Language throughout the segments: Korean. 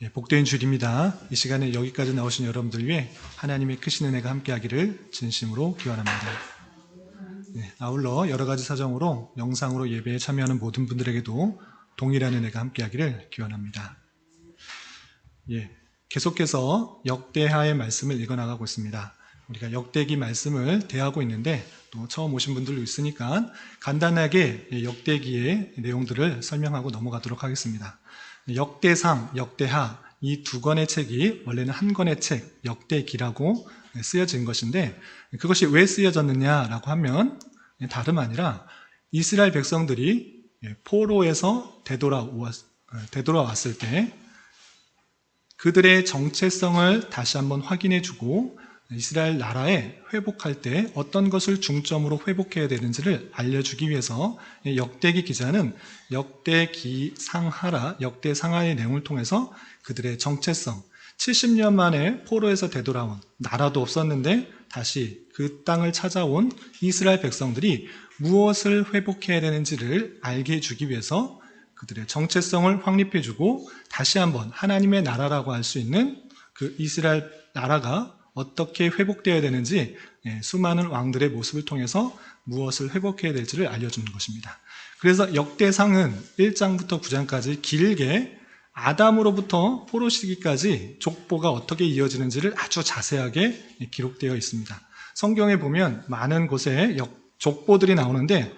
복된 주일입니다. 이 시간에 여기까지 나오신 여러분들 위해 하나님의 크신 은혜가 함께하기를 진심으로 기원합니다. 아울러 여러 가지 사정으로 영상으로 예배에 참여하는 모든 분들에게도 동일한 은혜가 함께하기를 기원합니다. 계속해서 역대하의 말씀을 읽어나가고 있습니다. 우리가 역대기 말씀을 대하고 있는데 또 처음 오신 분들도 있으니까 간단하게 역대기의 내용들을 설명하고 넘어가도록 하겠습니다. 역대상, 역대하 이 두 권의 책이 원래는 한 권의 책, 역대기라고 쓰여진 것인데 그것이 왜 쓰여졌느냐라고 하면 다름 아니라 이스라엘 백성들이 포로에서 되돌아왔을 때 그들의 정체성을 다시 한번 확인해주고 이스라엘 나라에 회복할 때 어떤 것을 중점으로 회복해야 되는지를 알려주기 위해서 역대기 기자는 역대상하의 내용을 통해서 그들의 정체성, 70년 만에 포로에서 되돌아온 나라도 없었는데 다시 그 땅을 찾아온 이스라엘 백성들이 무엇을 회복해야 되는지를 알게 해주기 위해서 그들의 정체성을 확립해주고 다시 한번 하나님의 나라라고 할 수 있는 그 이스라엘 나라가 어떻게 회복되어야 되는지 수많은 왕들의 모습을 통해서 무엇을 회복해야 될지를 알려주는 것입니다. 그래서 역대상은 1장부터 9장까지 길게 아담으로부터 포로 시기까지 족보가 어떻게 이어지는지를 아주 자세하게 기록되어 있습니다. 성경에 보면 많은 곳에 족보들이 나오는데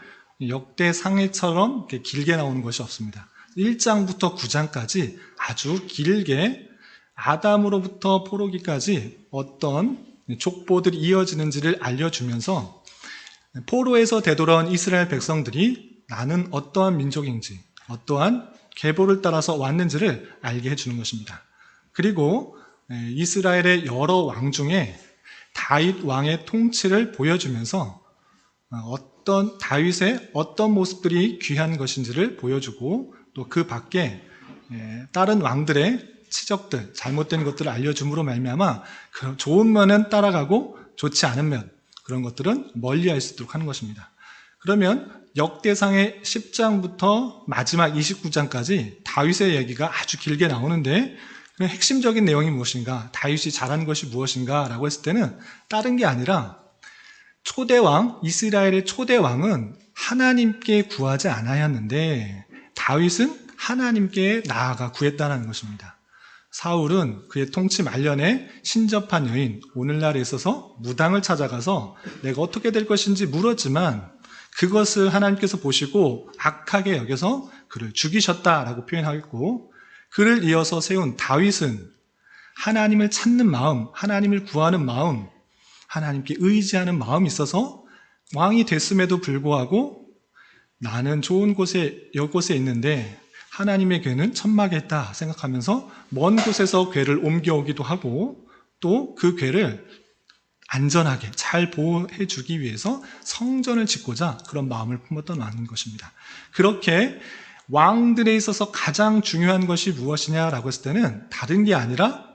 역대상해처럼 길게 나오는 것이 없습니다. 1장부터 9장까지 아주 길게 아담으로부터 포로기까지 어떤 족보들이 이어지는지를 알려주면서 포로에서 되돌아온 이스라엘 백성들이 나는 어떠한 민족인지 어떠한 계보를 따라서 왔는지를 알게 해주는 것입니다. 그리고 이스라엘의 여러 왕 중에 다윗 왕의 통치를 보여주면서 다윗의 어떤 모습들이 귀한 것인지를 보여주고 또 그 밖에 다른 왕들의 치적들, 잘못된 것들을 알려줌으로 말미암아 좋은 면은 따라가고 좋지 않은 면, 그런 것들은 멀리할 수 있도록 하는 것입니다. 그러면 역대상의 10장부터 마지막 29장까지 다윗의 얘기가 아주 길게 나오는데 핵심적인 내용이 무엇인가, 다윗이 잘한 것이 무엇인가 라고 했을 때는 다른 게 아니라 초대왕, 이스라엘의 초대왕은 하나님께 구하지 않아야 했는데 다윗은 하나님께 나아가 구했다는 것입니다. 사울은 그의 통치 말년에 신접한 여인, 오늘날에 있어서 무당을 찾아가서 내가 어떻게 될 것인지 물었지만 그것을 하나님께서 보시고 악하게 여겨서 그를 죽이셨다라고 표현하고, 그를 이어서 세운 다윗은 하나님을 찾는 마음, 하나님을 구하는 마음, 하나님께 의지하는 마음이 있어서 왕이 됐음에도 불구하고 나는 좋은 곳에 이곳에 있는데 하나님의 궤는 천막에 있다 생각하면서 먼 곳에서 궤를 옮겨오기도 하고 또 그 궤를 안전하게 잘 보호해 주기 위해서 성전을 짓고자 그런 마음을 품었던 왕인 것입니다. 그렇게 왕들에 있어서 가장 중요한 것이 무엇이냐라고 했을 때는 다른 게 아니라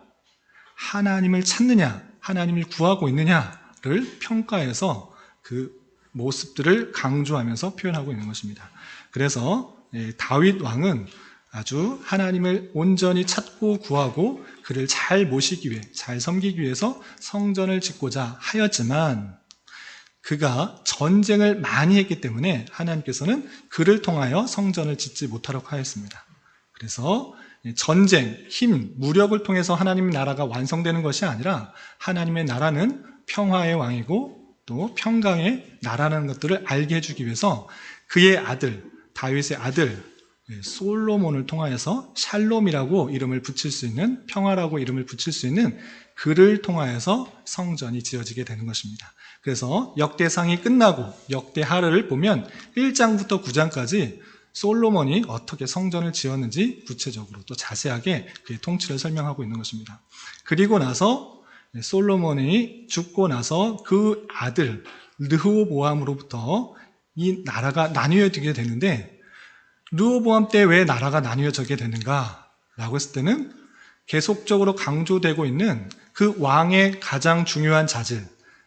하나님을 찾느냐, 하나님을 구하고 있느냐를 평가해서 그 모습들을 강조하면서 표현하고 있는 것입니다. 그래서 다윗 왕은 아주 하나님을 온전히 찾고 구하고 그를 잘 모시기 위해, 잘 섬기기 위해서 성전을 짓고자 하였지만 그가 전쟁을 많이 했기 때문에 하나님께서는 그를 통하여 성전을 짓지 못하도록 하였습니다. 그래서 전쟁, 힘, 무력을 통해서 하나님의 나라가 완성되는 것이 아니라 하나님의 나라는 평화의 왕이고 또 평강의 나라라는 것들을 알게 해주기 위해서 그의 아들, 다윗의 아들 솔로몬을 통하여서 샬롬이라고 이름을 붙일 수 있는, 평화라고 이름을 붙일 수 있는 그를 통하여서 성전이 지어지게 되는 것입니다. 그래서 역대상이 끝나고 역대하를 보면 1장부터 9장까지 솔로몬이 어떻게 성전을 지었는지 구체적으로 또 자세하게 그의 통치를 설명하고 있는 것입니다. 그리고 나서 솔로몬이 죽고 나서 그 아들 르호보암으로부터 이 나라가 나뉘어지게 되는데, 르호보암 때 왜 나라가 나뉘어지게 되는가 라고 했을 때는 계속적으로 강조되고 있는 그 왕의 가장 중요한 자질,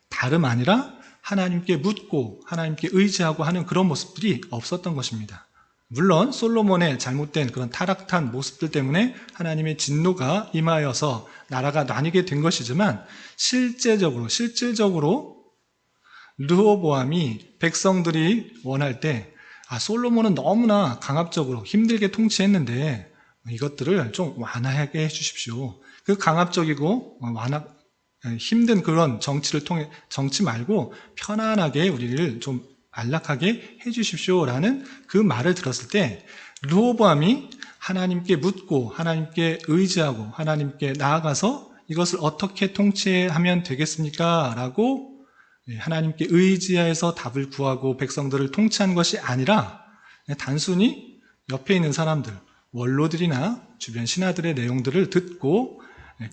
다름 아니라 하나님께 묻고 하나님께 의지하고 하는 그런 모습들이 없었던 것입니다. 물론 솔로몬의 잘못된 그런 타락한 모습들 때문에 하나님의 진노가 임하여서 나라가 나뉘게 된 것이지만 실질적으로 르호보암이 백성들이 원할 때 솔로몬은 너무나 강압적으로 힘들게 통치했는데 이것들을 좀 완화하게 해주십시오. 그 강압적이고 힘든 그런 정치 말고 편안하게 우리를 좀 안락하게 해주십시오라는 그 말을 들었을 때 르호보암이 하나님께 묻고 하나님께 의지하고 하나님께 나아가서 이것을 어떻게 통치하면 되겠습니까? 라고 하나님께 의지해서 답을 구하고 백성들을 통치한 것이 아니라 단순히 옆에 있는 사람들, 원로들이나 주변 신하들의 내용들을 듣고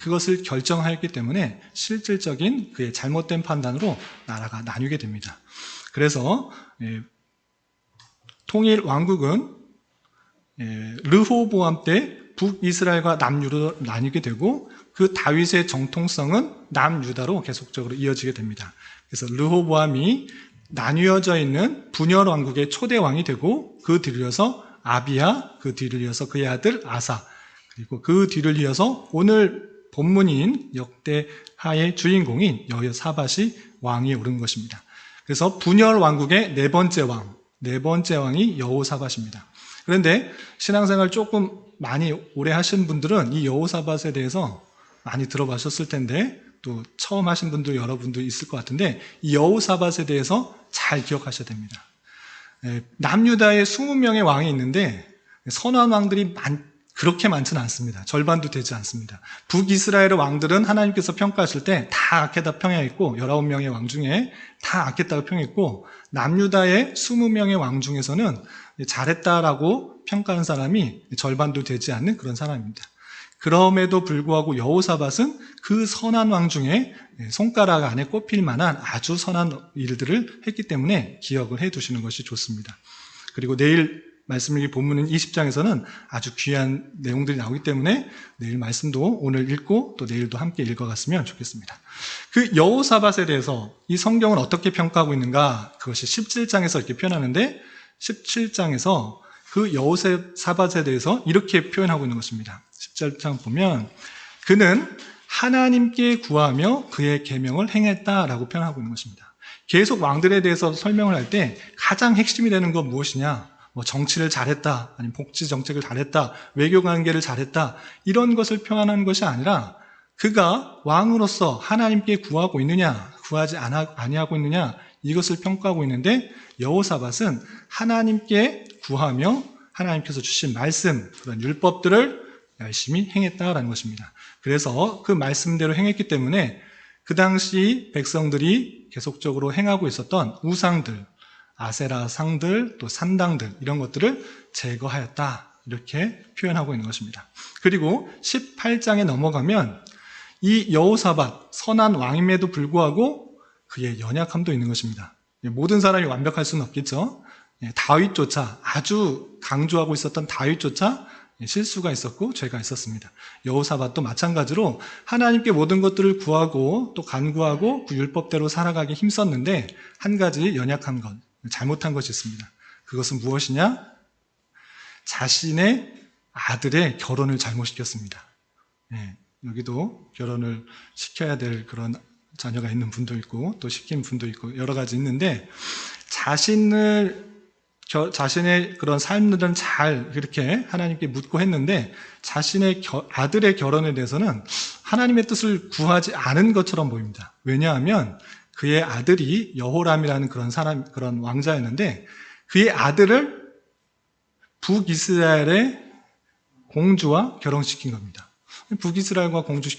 그것을 결정하였기 때문에 실질적인 그의 잘못된 판단으로 나라가 나뉘게 됩니다. 그래서 통일 왕국은 르호보암 때 북이스라엘과 남유다로 나뉘게 되고 그 다윗의 정통성은 남유다로 계속적으로 이어지게 됩니다. 그래서 르호보암이 나뉘어져 있는 분열 왕국의 초대 왕이 되고 그 뒤를 이어서 아비야, 그 뒤를 이어서 그의 아들 아사, 그리고 그 뒤를 이어서 오늘 본문인 역대하의 주인공인 여호사밧이 왕위에 오른 것입니다. 그래서 분열 왕국의 네 번째 왕이 여호사밧입니다. 그런데 신앙생활 조금 많이 오래 하신 분들은 이 여호사밧에 대해서 많이 들어보셨을 텐데 또 처음 하신 분들 여러분도 있을 것 같은데 이 여호사밧에 대해서 잘 기억하셔야 됩니다. 남유다에 20명의 왕이 있는데 선한 왕들이 그렇게 많지는 않습니다. 절반도 되지 않습니다. 북이스라엘의 왕들은 하나님께서 평가하실 때 다 악했다 평했고 19명의 왕 중에 다 악했다고 평했고 남유다의 20명의 왕 중에서는 잘했다라고 평가하는 사람이 절반도 되지 않는 그런 사람입니다. 그럼에도 불구하고 여호사밧은 그 선한 왕 중에 손가락 안에 꼽힐 만한 아주 선한 일들을 했기 때문에 기억을 해두시는 것이 좋습니다. 그리고 내일 말씀일기 본문은 20장에서는 아주 귀한 내용들이 나오기 때문에 내일 말씀도 오늘 읽고 또 내일도 함께 읽어갔으면 좋겠습니다. 그 여호사밧에 대해서 이 성경은 어떻게 평가하고 있는가? 그것이 17장에서 이렇게 표현하는데 17장에서 그 여호사밧에 대해서 이렇게 표현하고 있는 것입니다. 17장 보면 그는 하나님께 구하며 그의 계명을 행했다라고 표현하고 있는 것입니다. 계속 왕들에 대해서 설명을 할 때 가장 핵심이 되는 건 무엇이냐? 정치를 잘했다, 아니면 복지 정책을 잘했다, 외교 관계를 잘했다 이런 것을 표현하는 것이 아니라 그가 왕으로서 하나님께 구하고 있느냐, 구하지 아니하고 있느냐 이것을 평가하고 있는데 여호사밧은 하나님께 구하며 하나님께서 주신 말씀, 그런 율법들을 열심히 행했다라는 것입니다. 그래서 그 말씀대로 행했기 때문에 그 당시 백성들이 계속적으로 행하고 있었던 우상들, 아세라 상들, 또 산당들 이런 것들을 제거하였다 이렇게 표현하고 있는 것입니다. 그리고 18장에 넘어가면 이 여호사밧 선한 왕임에도 불구하고 그의 연약함도 있는 것입니다. 모든 사람이 완벽할 수는 없겠죠. 다윗조차 아주 강조하고 있었던 다윗조차 실수가 있었고 죄가 있었습니다. 여호사밧도 마찬가지로 하나님께 모든 것들을 구하고 또 간구하고 그 율법대로 살아가기 힘썼는데 한 가지 연약한 것, 잘못한 것이 있습니다. 그것은 무엇이냐? 자신의 아들의 결혼을 잘못시켰습니다. 여기도 결혼을 시켜야 될 그런 자녀가 있는 분도 있고 또 시킨 분도 있고 여러 가지 있는데 자신의 그런 삶들은 잘 그렇게 하나님께 묻고 했는데 자신의 아들의 결혼에 대해서는 하나님의 뜻을 구하지 않은 것처럼 보입니다. 왜냐하면 그의 아들이 여호람이라는 그런 왕자였는데 그의 아들을 북이스라엘의 공주와 결혼시킨 겁니다. 북이스라엘과 공주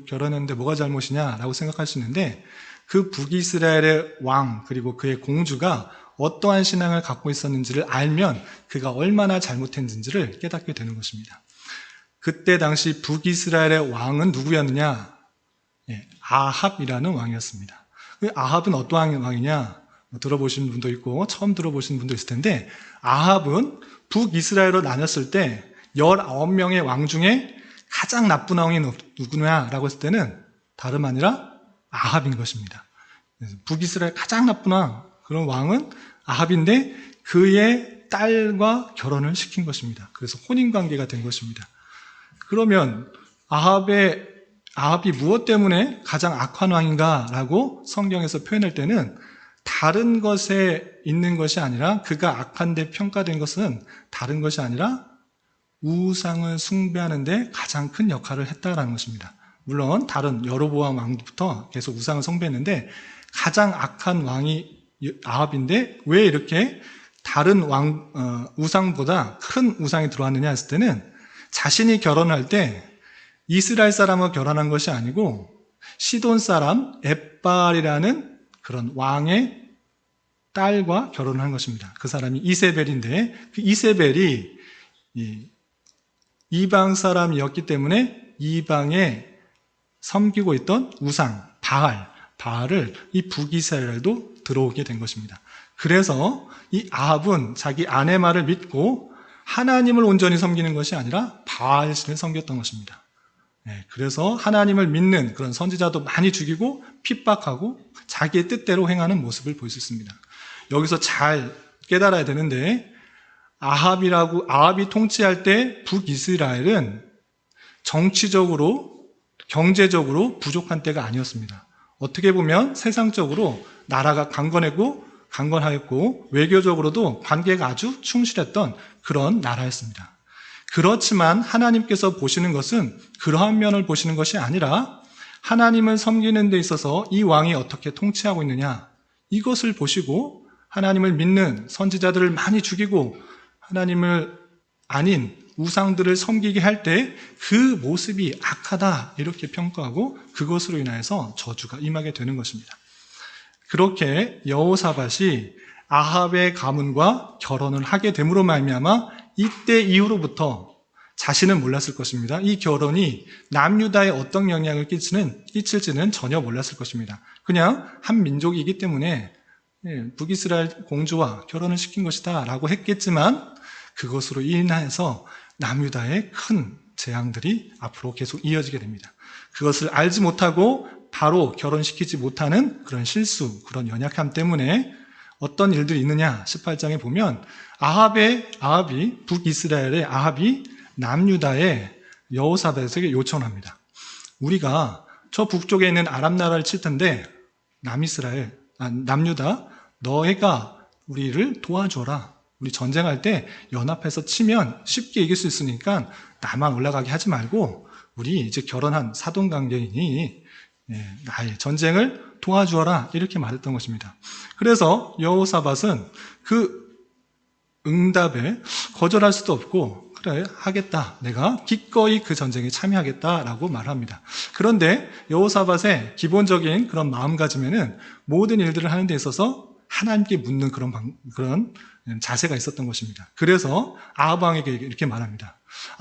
결혼했는데 뭐가 잘못이냐라고 생각할 수 있는데 그 북이스라엘의 왕 그리고 그의 공주가 어떠한 신앙을 갖고 있었는지를 알면 그가 얼마나 잘못했는지를 깨닫게 되는 것입니다. 그때 당시 북이스라엘의 왕은 누구였느냐? 아합이라는 왕이었습니다. 아합은 어떠한 왕이냐? 들어보신 분도 있고 처음 들어보신 분도 있을 텐데 아합은 북이스라엘로 나눴을 때 19명의 왕 중에 가장 나쁜 왕이 누구냐라고 했을 때는 다름 아니라 아합인 것입니다. 북이스라엘 가장 나쁜 왕, 그런 왕은 아합인데 그의 딸과 결혼을 시킨 것입니다. 그래서 혼인관계가 된 것입니다. 그러면 아합이 무엇 때문에 가장 악한 왕인가라고 성경에서 표현할 때는 다른 것에 있는 것이 아니라, 그가 악한데 평가된 것은 다른 것이 아니라 우상을 숭배하는 데 가장 큰 역할을 했다라는 것입니다. 물론 다른 여로보암 왕부터 계속 우상을 숭배했는데 가장 악한 왕이 아합인데 왜 이렇게 다른 우상보다 큰 우상이 들어왔느냐 했을 때는, 자신이 결혼할 때 이스라엘 사람과 결혼한 것이 아니고 시돈 사람 엣발이라는 그런 왕의 딸과 결혼을 한 것입니다. 그 사람이 이세벨인데, 그 이세벨이 이방 사람이었기 때문에 이방에 섬기고 있던 우상 바알을 이 북이스라엘도 들어오게 된 것입니다. 그래서 이 아합은 자기 아내 말을 믿고 하나님을 온전히 섬기는 것이 아니라 바알신을 섬겼던 것입니다. 그래서 하나님을 믿는 그런 선지자도 많이 죽이고 핍박하고 자기의 뜻대로 행하는 모습을 볼 수 있습니다. 여기서 잘 깨달아야 되는데, 아합이 통치할 때 북이스라엘은 정치적으로, 경제적으로 부족한 때가 아니었습니다. 어떻게 보면 세상적으로 나라가 강건하였고 외교적으로도 관계가 아주 충실했던 그런 나라였습니다. 그렇지만 하나님께서 보시는 것은 그러한 면을 보시는 것이 아니라 하나님을 섬기는 데 있어서 이 왕이 어떻게 통치하고 있느냐, 이것을 보시고 하나님을 믿는 선지자들을 많이 죽이고 하나님을 아닌 우상들을 섬기게 할 때 그 모습이 악하다 이렇게 평가하고 그것으로 인하여서 저주가 임하게 되는 것입니다. 그렇게 여호사밧이 아합의 가문과 결혼을 하게 됨으로 말미암아 이때 이후로부터 자신은 몰랐을 것입니다. 이 결혼이 남유다에 어떤 영향을 끼칠지는 전혀 몰랐을 것입니다. 그냥 한 민족이기 때문에 북이스라엘 공주와 결혼을 시킨 것이다 라고 했겠지만, 그것으로 인해서 남유다의 큰 재앙들이 앞으로 계속 이어지게 됩니다. 그것을 알지 못하고 바로 결혼시키지 못하는 그런 실수, 그런 연약함 때문에 어떤 일들이 있느냐, 18장에 보면 북이스라엘의 아합이 남유다의 여호사밧에게 요청합니다. 우리가 저 북쪽에 있는 아람 나라를 칠 텐데 남유다, 너희가 우리를 도와줘라. 우리 전쟁할 때 연합해서 치면 쉽게 이길 수 있으니까 나만 올라가게 하지 말고 우리 이제 결혼한 사돈관계이니 나의 전쟁을 도와주어라, 이렇게 말했던 것입니다. 그래서 여호사밧은 그 응답에 거절할 수도 없고, 그래 하겠다, 내가 기꺼이 그 전쟁에 참여하겠다라고 말합니다. 그런데 여호사밧의 기본적인 그런 마음가짐에는 모든 일들을 하는 데 있어서 하나님께 묻는 그런 자세가 있었던 것입니다. 그래서 아합 왕에게 이렇게 말합니다.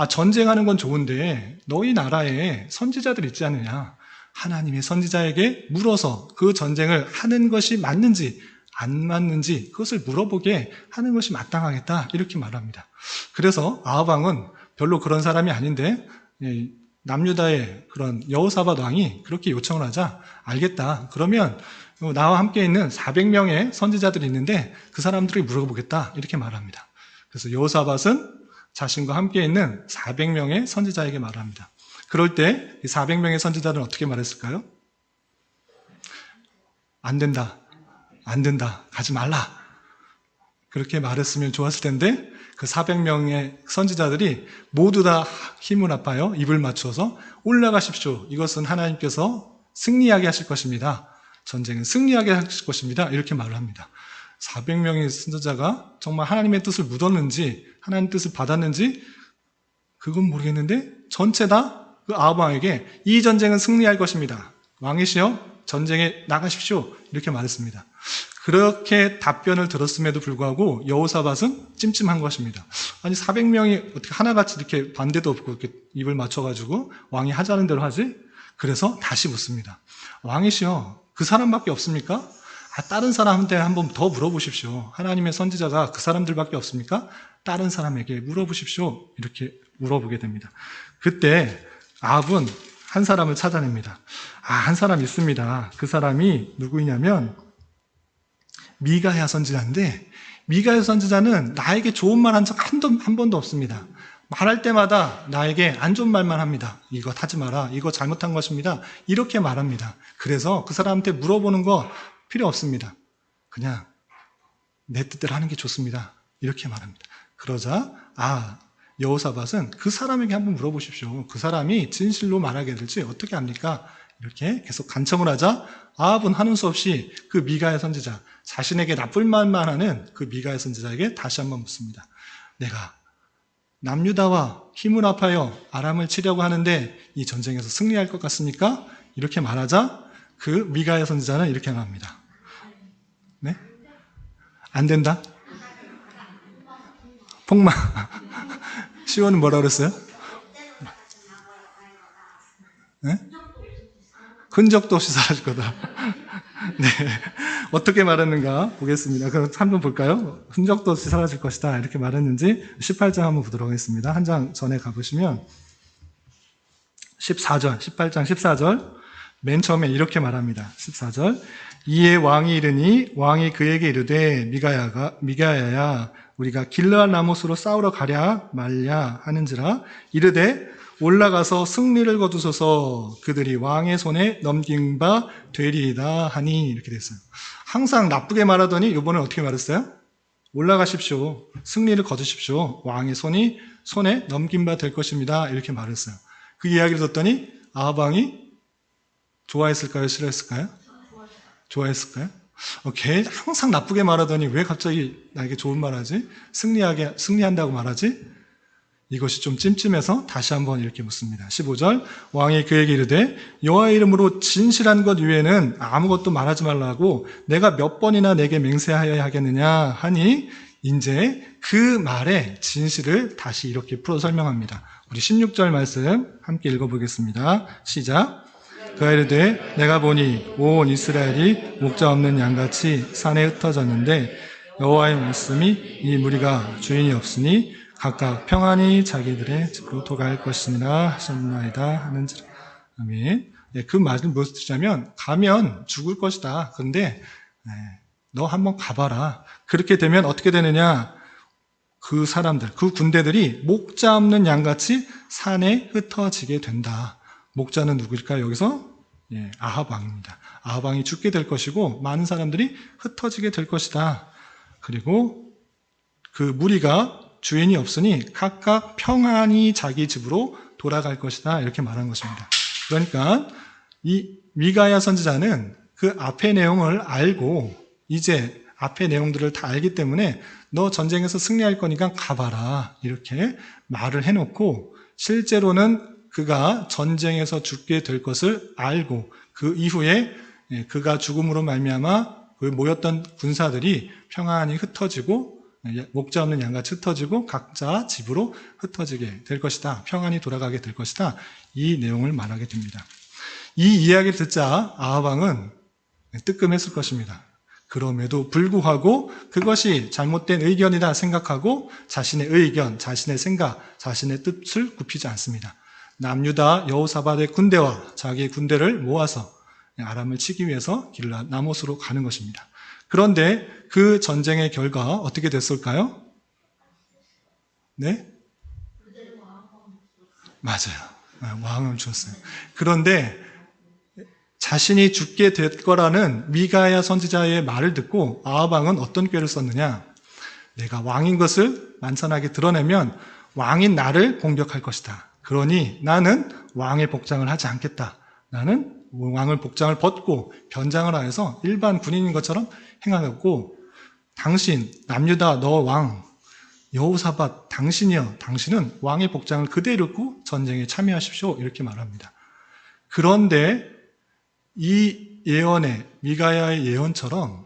전쟁하는 건 좋은데 너희 나라에 선지자들 있지 않느냐, 하나님의 선지자에게 물어서 그 전쟁을 하는 것이 맞는지 안 맞는지 그것을 물어보게 하는 것이 마땅하겠다, 이렇게 말합니다. 그래서 아합 왕은 별로 그런 사람이 아닌데 남유다의 그런 여호사밧 왕이 그렇게 요청을 하자, 알겠다, 그러면 나와 함께 있는 400명의 선지자들이 있는데 그 사람들에게 물어보겠다, 이렇게 말합니다. 그래서 여호사밧은 자신과 함께 있는 400명의 선지자에게 말합니다. 그럴 때 이 400명의 선지자들은 어떻게 말했을까요? 안 된다, 가지 말라, 그렇게 말했으면 좋았을 텐데 그 400명의 선지자들이 모두 다 힘을 합하여 입을 맞추어서 올라가십시오, 이것은 하나님께서 승리하게 하실 것입니다, 전쟁은 승리하게 하실 것입니다, 이렇게 말을 합니다. 400명의 선지자가 정말 하나님의 뜻을 묻었는지 하나님의 뜻을 받았는지 그건 모르겠는데 전체 다 그 아합 왕에게 이 전쟁은 승리할 것입니다, 왕이시여 전쟁에 나가십시오, 이렇게 말했습니다. 그렇게 답변을 들었음에도 불구하고 여호사밧은 찜찜한 것입니다. 아니 400명이 어떻게 하나같이 이렇게 반대도 없고 이렇게 입을 맞춰가지고 왕이 하자는 대로 하지? 그래서 다시 묻습니다. 왕이시여 그 사람밖에 없습니까? 다른 사람한테 한번 더 물어보십시오. 하나님의 선지자가 그 사람들밖에 없습니까? 다른 사람에게 물어보십시오, 이렇게 물어보게 됩니다. 그때 아합은 한 사람을 찾아냅니다. 한 사람 있습니다. 그 사람이 누구이냐면 미가야 선지자인데, 미가야 선지자는 나에게 좋은 말 한 적 한 번도 없습니다. 말할 때마다 나에게 안 좋은 말만 합니다. 이거 하지 마라. 이거 잘못한 것입니다. 이렇게 말합니다. 그래서 그 사람한테 물어보는 거 필요 없습니다. 그냥 내 뜻대로 하는 게 좋습니다. 이렇게 말합니다. 그러자 여호사밧은 그 사람에게 한번 물어보십시오. 그 사람이 진실로 말하게 될지 어떻게 합니까? 이렇게 계속 간청을 하자 아합은 하는 수 없이 그 미가야 선지자, 자신에게 나쁜 말만 하는 그 미가야 선지자에게 다시 한번 묻습니다. 내가 남유다와 힘을 합하여 아람을 치려고 하는데 이 전쟁에서 승리할 것 같습니까? 이렇게 말하자 그 미가야 선지자는 이렇게 말합니다. 네? 안 된다? 폭망. 시온은 뭐라 그랬어요? 네? 흔적도 없이 사라질 거다. 네. 어떻게 말했는가 보겠습니다. 그럼 한번 볼까요? 흔적도 없이 사라질 것이다. 이렇게 말했는지 18장 한번 보도록 하겠습니다. 한 장 전에 가보시면 14절, 18장 14절 맨 처음에 이렇게 말합니다. 14절 이에 왕이 이르니 왕이 그에게 이르되 미가야야 우리가 길르앗 라못으로 싸우러 가랴 말랴 하는지라 이르되 올라가서 승리를 거두소서 그들이 왕의 손에 넘긴 바 되리이다 하니 이렇게 됐어요. 항상 나쁘게 말하더니 이번에 어떻게 말했어요? 올라가십시오. 승리를 거두십시오. 왕의 손에 넘긴 바 될 것입니다. 이렇게 말했어요. 그 이야기를 듣더니 아합 왕이 좋아했을까요? 싫어했을까요? 좋아했을까요? 걔 항상 나쁘게 말하더니 왜 갑자기 나에게 좋은 말하지? 승리한다고 말하지? 이것이 좀 찜찜해서 다시 한번 이렇게 묻습니다. 15절 왕이 그에게 이르되 여호와의 이름으로 진실한 것 외에는 아무것도 말하지 말라고 내가 몇 번이나 내게 맹세하여야 하겠느냐 하니 이제 그 말의 진실을 다시 이렇게 풀어 설명합니다. 우리 16절 말씀 함께 읽어보겠습니다. 시작. 그가 이르되 내가 보니 온 이스라엘이 목자 없는 양같이 산에 흩어졌는데 여호와의 말씀이 이 무리가 주인이 없으니 각각 평안히 자기들의 집으로 돌아갈 것이니라 하셨나이다 하는지라. 아멘. 그 말은 무엇을 뜻하냐면 가면 죽을 것이다. 그런데 너 한번 가봐라. 그렇게 되면 어떻게 되느냐? 그 사람들, 그 군대들이 목자 없는 양같이 산에 흩어지게 된다. 목자는 누구일까요? 여기서 아합 왕입니다. 아합 왕이 죽게 될 것이고 많은 사람들이 흩어지게 될 것이다. 그리고 그 무리가 주인이 없으니 각각 평안히 자기 집으로 돌아갈 것이다. 이렇게 말한 것입니다. 그러니까 이 미가야 선지자는 그 앞의 내용을 알고 이제 앞의 내용들을 다 알기 때문에 너 전쟁에서 승리할 거니까 가봐라. 이렇게 말을 해놓고 실제로는 그가 전쟁에서 죽게 될 것을 알고 그 이후에 그가 죽음으로 말미암아 그 모였던 군사들이 평안히 흩어지고 목자 없는 양같이 흩어지고 각자 집으로 흩어지게 될 것이다. 평안히 돌아가게 될 것이다. 이 내용을 말하게 됩니다. 이 이야기를 듣자 아합 왕은 뜨끔했을 것입니다. 그럼에도 불구하고 그것이 잘못된 의견이다 생각하고 자신의 의견, 자신의 생각, 자신의 뜻을 굽히지 않습니다. 남유다 여호사밧의 군대와 자기의 군대를 모아서 아람을 치기 위해서 길르앗 라못으로 가는 것입니다. 그런데 그 전쟁의 결과 어떻게 됐을까요? 네? 맞아요. 왕을 죽었어요. 그런데 자신이 죽게 될 거라는 미가야 선지자의 말을 듣고 아합 왕은 어떤 꾀를 썼느냐? 내가 왕인 것을 만천하게 드러내면 왕인 나를 공격할 것이다. 그러니 나는 왕의 복장을 하지 않겠다. 나는 왕을 복장을 벗고 변장을 하여서 일반 군인인 것처럼 행하겠고 당신 남유다 너 왕 여호사밧 당신이여 당신은 왕의 복장을 그대로 입고 전쟁에 참여하십시오. 이렇게 말합니다. 그런데 이 예언의 미가야의 예언처럼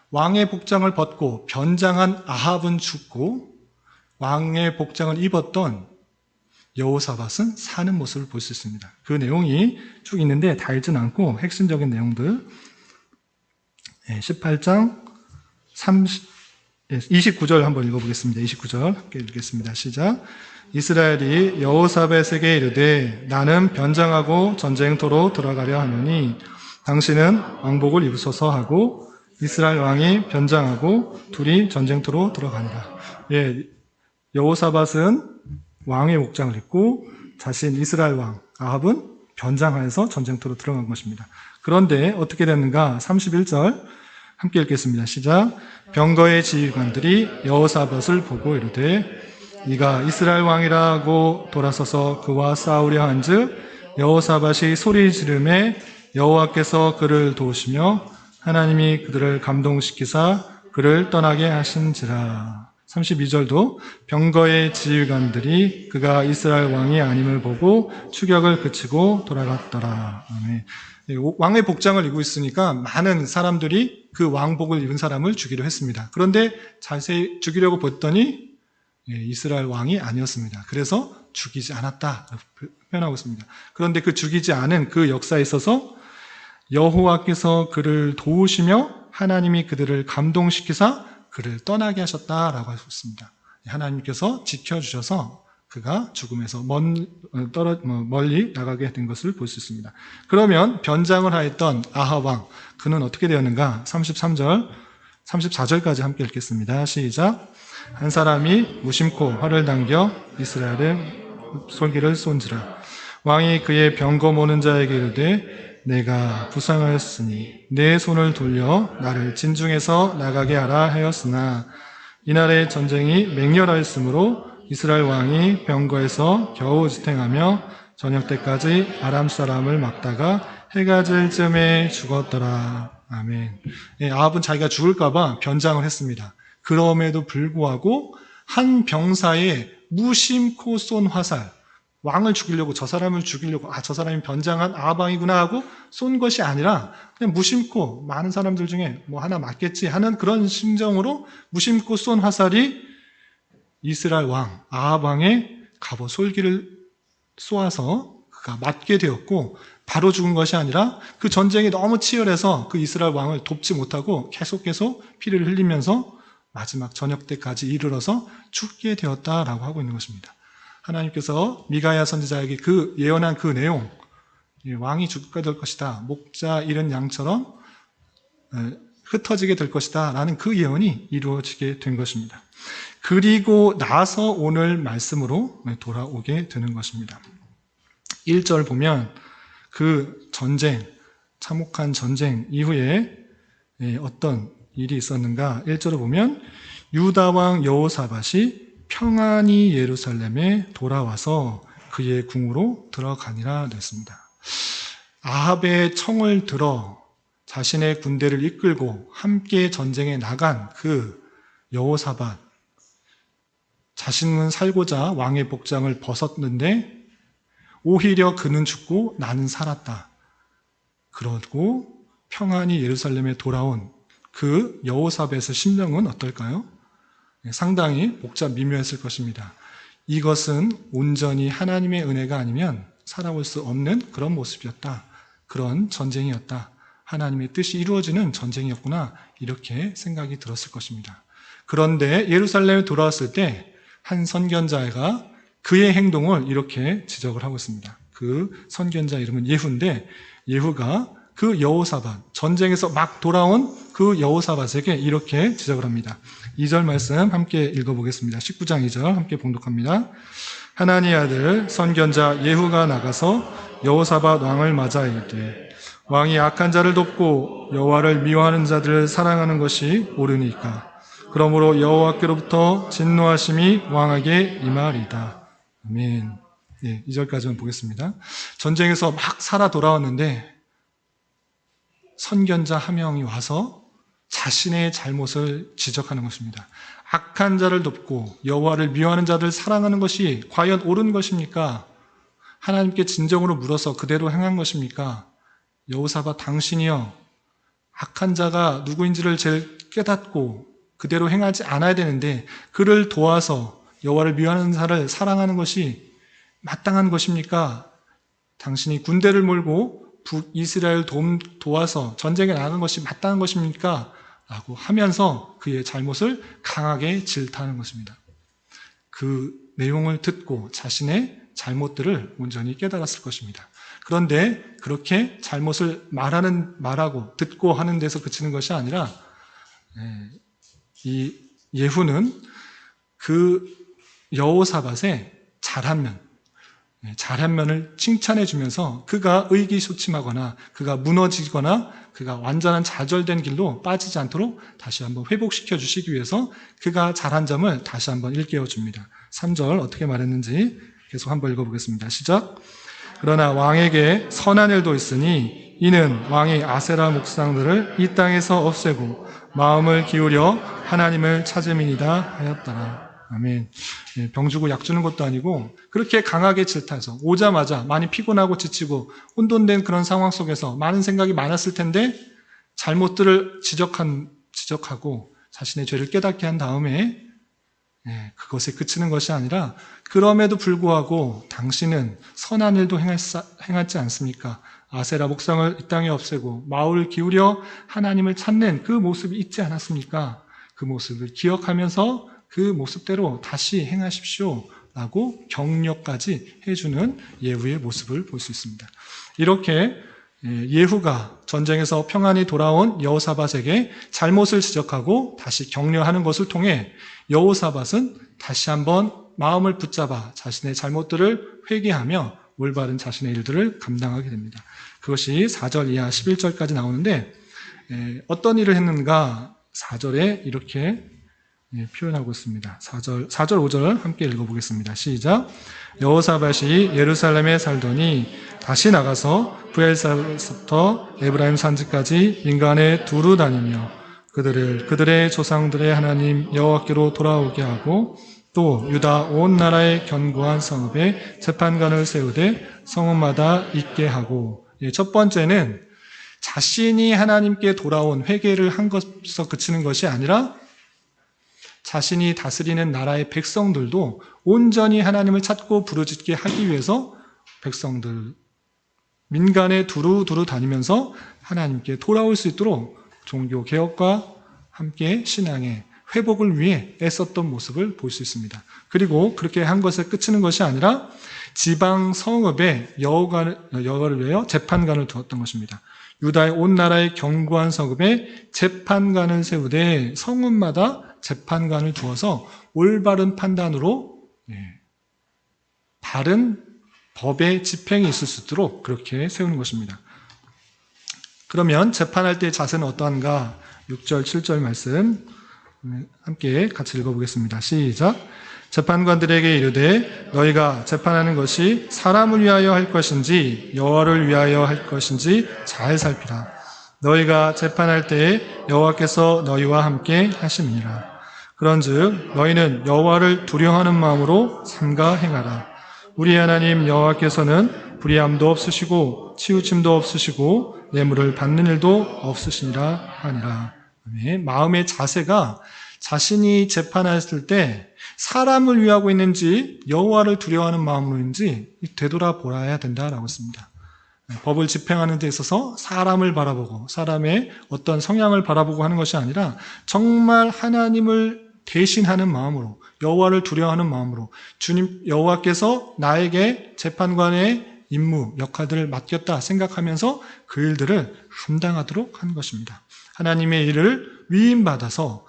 왕의 복장을 벗고 변장한 아합은 죽고 왕의 복장을 입었던 여호사밧은 사는 모습을 볼 수 있습니다. 그 내용이 쭉 있는데 다 읽진 않고 핵심적인 내용들 18장 29절 한번 읽어보겠습니다. 29절 함께 읽겠습니다. 시작. 이스라엘이 여호사밧에게 이르되 나는 변장하고 전쟁터로 들어가려 하노니 당신은 왕복을 입으소서 하고 이스라엘 왕이 변장하고 둘이 전쟁터로 들어간다. 예, 여호사밧은 왕의 복장을 입고 자신 이스라엘 왕 아합은 변장하여서 전쟁터로 들어간 것입니다. 그런데 어떻게 됐는가? 31절 함께 읽겠습니다. 시작. 병거의 지휘관들이 여호사밧을 보고 이르되 네가 이스라엘 왕이라 하고 돌아서서 그와 싸우려 한즉 여호사밧이 소리 지르매 여호와께서 그를 도우시며 하나님이 그들을 감동시키사 그를 떠나게 하신지라. 32절도 병거의 지휘관들이 그가 이스라엘 왕이 아님을 보고 추격을 그치고 돌아갔더라. 아멘. 왕의 복장을 입고 있으니까 많은 사람들이 그 왕복을 입은 사람을 죽이려 했습니다. 그런데 자세히 죽이려고 봤더니 이스라엘 왕이 아니었습니다. 그래서 죽이지 않았다 표현하고 있습니다. 그런데 그 죽이지 않은 그 역사에 있어서 여호와께서 그를 도우시며 하나님이 그들을 감동시키사 그를 떠나게 하셨다라고 할 수 있습니다. 하나님께서 지켜주셔서 그가 죽음에서 멀리 나가게 된 것을 볼 수 있습니다. 그러면 변장을 하였던 아합 왕, 그는 어떻게 되었는가? 33절, 34절까지 함께 읽겠습니다. 시작. 한 사람이 무심코 활을 당겨 이스라엘의 솔기를 쏜지라. 왕이 그의 병거 모는 자에게 이르되 내가 부상하였으니 내 손을 돌려 나를 진중에서 나가게 하라 하였으나 이날의 전쟁이 맹렬하였으므로 이스라엘 왕이 병거에서 겨우 지탱하며 저녁 때까지 아람 사람을 막다가 해가 질 즈음에 죽었더라. 아멘. 아합은 자기가 죽을까봐 변장을 했습니다. 그럼에도 불구하고 한 병사의 무심코 쏜 화살, 왕을 죽이려고, 저 사람을 죽이려고, 저 사람이 변장한 아합왕이구나 하고 쏜 것이 아니라 그냥 무심코, 많은 사람들 중에 뭐 하나 맞겠지 하는 그런 심정으로 무심코 쏜 화살이 이스라엘 왕 아합왕의 갑옷 솔기를 쏘아서 그가 맞게 되었고, 바로 죽은 것이 아니라 그 전쟁이 너무 치열해서 그 이스라엘 왕을 돕지 못하고 계속 피를 흘리면서 마지막 저녁 때까지 이르러서 죽게 되었다라고 하고 있는 것입니다. 하나님께서 미가야 선지자에게 그 예언한 그 내용, 왕이 죽게 될 것이다, 목자 잃은 양처럼 흩어지게 될 것이다 라는 그 예언이 이루어지게 된 것입니다. 그리고 나서 오늘 말씀으로 돌아오게 되는 것입니다. 1절 보면 그 전쟁, 참혹한 전쟁 이후에 어떤 일이 있었는가? 1절을 보면 유다 왕 여호사밧이 평안히 예루살렘에 돌아와서 그의 궁으로 들어가니라 됐습니다. 아합의 청을 들어 자신의 군대를 이끌고 함께 전쟁에 나간 그 여호사밧, 자신은 살고자 왕의 복장을 벗었는데 오히려 그는 죽고 나는 살았다. 그러고 평안히 예루살렘에 돌아온 그 여호사밧의 심정은 어떨까요? 상당히 복잡 미묘했을 것입니다. 이것은 온전히 하나님의 은혜가 아니면 살아올 수 없는 그런 모습이었다. 그런 전쟁이었다. 하나님의 뜻이 이루어지는 전쟁이었구나. 이렇게 생각이 들었을 것입니다. 그런데 예루살렘에 돌아왔을 때 한 선견자가 그의 행동을 이렇게 지적을 하고 있습니다. 그 선견자 이름은 예후인데, 예후가 그 여호사밧, 전쟁에서 막 돌아온 그 여호사밧에게 이렇게 지적을 합니다. 2절 말씀 함께 읽어보겠습니다. 19장 2절 함께 봉독합니다. 하나니 아들 선견자 예후가 나가서 여호사밧 왕을 맞아 이르되 왕이 악한 자를 돕고 여호와를 미워하는 자들을 사랑하는 것이 옳으니까 그러므로 여호와께로부터 진노하심이 왕에게 임하리이다. 아멘. 2절까지만 보겠습니다. 전쟁에서 막 살아 돌아왔는데 선견자 한 명이 와서 자신의 잘못을 지적하는 것입니다. 악한 자를 돕고 여호와를 미워하는 자들을 사랑하는 것이 과연 옳은 것입니까? 하나님께 진정으로 물어서 그대로 행한 것입니까? 여호사밧 당신이여, 악한 자가 누구인지를 제일 깨닫고 그대로 행하지 않아야 되는데 그를 도와서 여호와를 미워하는 자를 사랑하는 것이 마땅한 것입니까? 당신이 군대를 몰고 북이스라엘 도와서 전쟁에 나가는 것이 마땅한 것입니까? 라고 하면서 그의 잘못을 강하게 질타하는 것입니다. 그 내용을 듣고 자신의 잘못들을 온전히 깨달았을 것입니다. 그런데 그렇게 잘못을 말하고 듣고 하는 데서 그치는 것이 아니라 이 예후는 그 여호사밧의 잘한 면을 칭찬해 주면서 그가 의기소침하거나 그가 무너지거나 그가 완전한 좌절된 길로 빠지지 않도록 다시 한번 회복시켜 주시기 위해서 그가 잘한 점을 다시 한번 일깨워 줍니다. 3절 어떻게 말했는지 계속 한번 읽어보겠습니다. 시작. 그러나 왕에게 선한 일도 있으니 이는 왕이 아세라 목상들을 이 땅에서 없애고 마음을 기울여 하나님을 찾음이니이다 하였더라. 아멘. 병 주고 약 주는 것도 아니고 그렇게 강하게 질타해서 오자마자 많이 피곤하고 지치고 혼돈된 그런 상황 속에서 많은 생각이 많았을 텐데 잘못들을 지적하고 자신의 죄를 깨닫게 한 다음에 그것에 그치는 것이 아니라 그럼에도 불구하고 당신은 선한 일도 행하지 않습니까? 아세라 목상을 이 땅에 없애고 마음을 기울여 하나님을 찾는 그 모습이 있지 않았습니까? 그 모습을 기억하면서 그 모습대로 다시 행하십시오 라고 격려까지 해주는 예후의 모습을 볼 수 있습니다. 이렇게 예후가 전쟁에서 평안히 돌아온 여호사밧에게 잘못을 지적하고 다시 격려하는 것을 통해 여호사밧은 다시 한번 마음을 붙잡아 자신의 잘못들을 회개하며 올바른 자신의 일들을 감당하게 됩니다. 그것이 4절 이하 11절까지 나오는데 어떤 일을 했는가 4절에 이렇게 표현하고 있습니다. 4절, 5절 함께 읽어보겠습니다. 시작. 여호사밧이 예루살렘에 살더니 다시 나가서 브엘사부터 에브라임 산지까지 민간에 두루 다니며 그들의 조상들의 하나님 여호와께로 돌아오게 하고 또 유다 온 나라의 견고한 성읍에 재판관을 세우되 성읍마다 있게 하고 첫 번째는 자신이 하나님께 돌아온 회개를 한 것에서 그치는 것이 아니라 자신이 다스리는 나라의 백성들도 온전히 하나님을 찾고 부르짖게 하기 위해서 백성들 민간에 두루두루 다니면서 하나님께 돌아올 수 있도록 종교 개혁과 함께 신앙의 회복을 위해 애썼던 모습을 볼 수 있습니다. 그리고 그렇게 한 것에 그치는 것이 아니라 지방 성읍에 여호와를 위하여 재판관을 두었던 것입니다. 유다의 온 나라의 견고한 성읍에 재판관을 세우되 성읍마다 재판관을 두어서 올바른 판단으로 바른 법의 집행이 있을 수 있도록 그렇게 세우는 것입니다. 그러면 재판할 때의 자세는 어떠한가? 6절, 7절 말씀 함께 같이 읽어보겠습니다. 시작. 재판관들에게 이르되 너희가 재판하는 것이 사람을 위하여 할 것인지 여호와를 위하여 할 것인지 잘 살피라. 너희가 재판할 때에 여호와께서 너희와 함께 하심이니라. 그런즉 너희는 여호와를 두려워하는 마음으로 삼가 행하라. 우리 하나님 여호와께서는 불의함도 없으시고 치우침도 없으시고 뇌물을 받는 일도 없으시니라 하니라. 마음의 자세가 자신이 재판했을 때 사람을 위하고 있는지 여호와를 두려워하는 마음으로인지 되돌아보아야 된다라고 했습니다. 법을 집행하는 데 있어서 사람을 바라보고 사람의 어떤 성향을 바라보고 하는 것이 아니라 정말 하나님을 대신하는 마음으로 여호와를 두려워하는 마음으로 주님 여호와께서 나에게 재판관의 임무, 역할들을 맡겼다 생각하면서 그 일들을 감당하도록 하는 것입니다. 하나님의 일을 위임받아서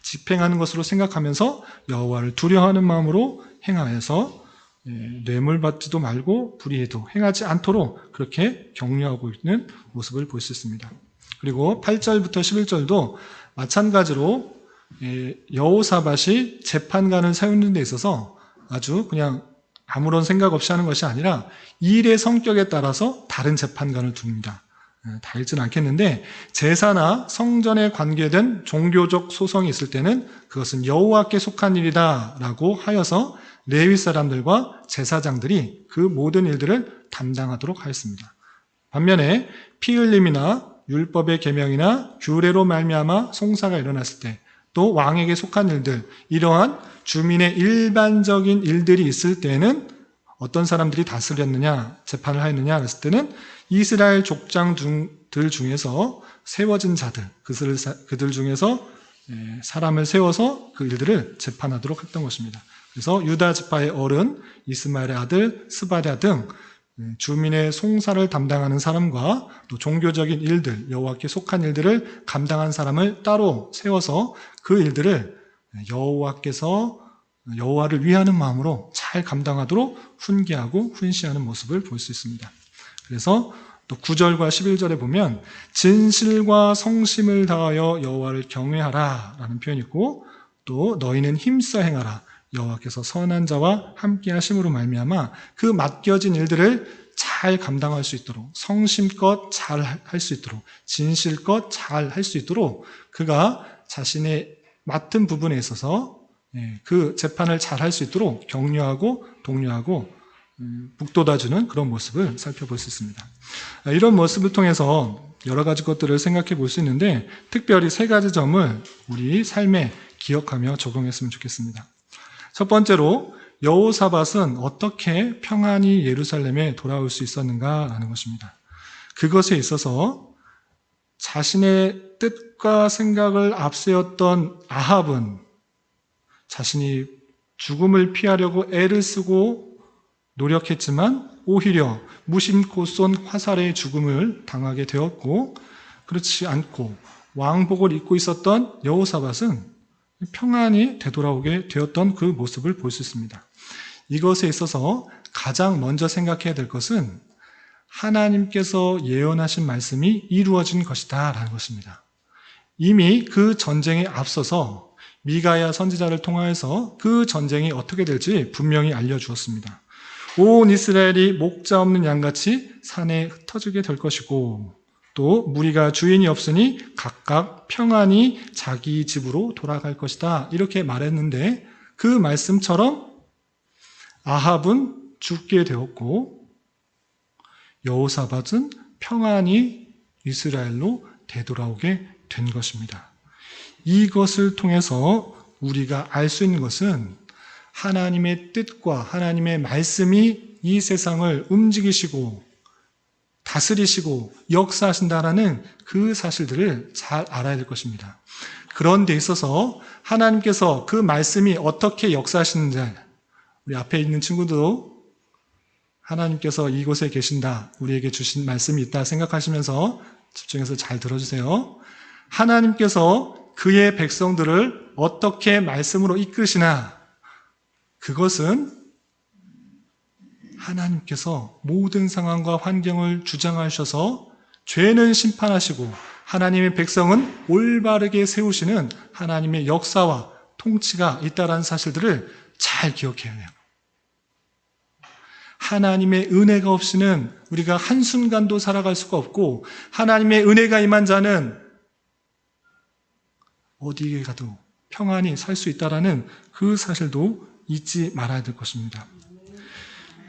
집행하는 것으로 생각하면서 여호와를 두려워하는 마음으로 행하여서 뇌물 받지도 말고 불의에도 행하지 않도록 그렇게 격려하고 있는 모습을 볼 수 있습니다. 그리고 8절부터 11절도 마찬가지로 여호사밧이 재판관을 세우는 데 있어서 아주 그냥 아무런 생각 없이 하는 것이 아니라 일의 성격에 따라서 다른 재판관을 둡니다. 다 읽지는 않겠는데 제사나 성전에 관계된 종교적 소송이 있을 때는 그것은 여호와께 속한 일이다라고 하여서 레위 사람들과 제사장들이 그 모든 일들을 담당하도록 하였습니다. 반면에 피 흘림이나 율법의 계명이나 규례로 말미암아 송사가 일어났을 때 또 왕에게 속한 일들, 이러한 주민의 일반적인 일들이 있을 때는 어떤 사람들이 다스렸느냐, 재판을 하였느냐 했을 때는 이스라엘 족장들 중에서 세워진 자들, 그들 중에서 사람을 세워서 그 일들을 재판하도록 했던 것입니다. 그래서 유다 지파의 어른, 이스마엘의 아들, 스바랴 등 주민의 송사를 담당하는 사람과 또 종교적인 일들, 여호와께 속한 일들을 감당한 사람을 따로 세워서 그 일들을 여호와를 위하는 마음으로 잘 감당하도록 훈계하고 훈시하는 모습을 볼 수 있습니다. 그래서 또 9절과 11절에 보면 진실과 성심을 다하여 여호와를 경외하라 라는 표현이 있고, 또 너희는 힘써 행하라, 여호와께서 선한 자와 함께 하심으로 말미암아 그 맡겨진 일들을 잘 감당할 수 있도록, 성심껏 잘 할 수 있도록, 진실껏 잘 할 수 있도록 그가 자신의 맡은 부분에 있어서 그 재판을 잘 할 수 있도록 격려하고 독려하고 북돋아주는 그런 모습을 살펴볼 수 있습니다. 이런 모습을 통해서 여러 가지 것들을 생각해 볼 수 있는데, 특별히 세 가지 점을 우리 삶에 기억하며 적용했으면 좋겠습니다. 첫 번째로, 여호사밧은 어떻게 평안히 예루살렘에 돌아올 수 있었는가라는 것입니다. 그것에 있어서 자신의 뜻과 생각을 앞세웠던 아합은 자신이 죽음을 피하려고 애를 쓰고 노력했지만 오히려 무심코 쏜 화살의 죽음을 당하게 되었고, 그렇지 않고 왕복을 입고 있었던 여호사밧은 평안히 되돌아오게 되었던 그 모습을 볼 수 있습니다. 이것에 있어서 가장 먼저 생각해야 될 것은 하나님께서 예언하신 말씀이 이루어진 것이다 라는 것입니다. 이미 그 전쟁에 앞서서 미가야 선지자를 통하여서 그 전쟁이 어떻게 될지 분명히 알려주었습니다. 온 이스라엘이 목자 없는 양같이 산에 흩어지게 될 것이고, 또 무리가 주인이 없으니 각각 평안히 자기 집으로 돌아갈 것이다, 이렇게 말했는데, 그 말씀처럼 아합은 죽게 되었고 여호사밧은 평안히 이스라엘로 되돌아오게 된 것입니다. 이것을 통해서 우리가 알 수 있는 것은 하나님의 뜻과 하나님의 말씀이 이 세상을 움직이시고 다스리시고 역사하신다라는 그 사실들을 잘 알아야 될 것입니다. 그런 데 있어서 하나님께서 그 말씀이 어떻게 역사하시는지, 우리 앞에 있는 친구도 하나님께서 이곳에 계신다, 우리에게 주신 말씀이 있다 생각하시면서 집중해서 잘 들어주세요. 하나님께서 그의 백성들을 어떻게 말씀으로 이끄시나, 그것은 하나님께서 모든 상황과 환경을 주장하셔서 죄는 심판하시고 하나님의 백성은 올바르게 세우시는 하나님의 역사와 통치가 있다는 사실들을 잘 기억해야 해요. 하나님의 은혜가 없이는 우리가 한순간도 살아갈 수가 없고, 하나님의 은혜가 임한 자는 어디에 가도 평안히 살 수 있다는 그 사실도 잊지 말아야 될 것입니다.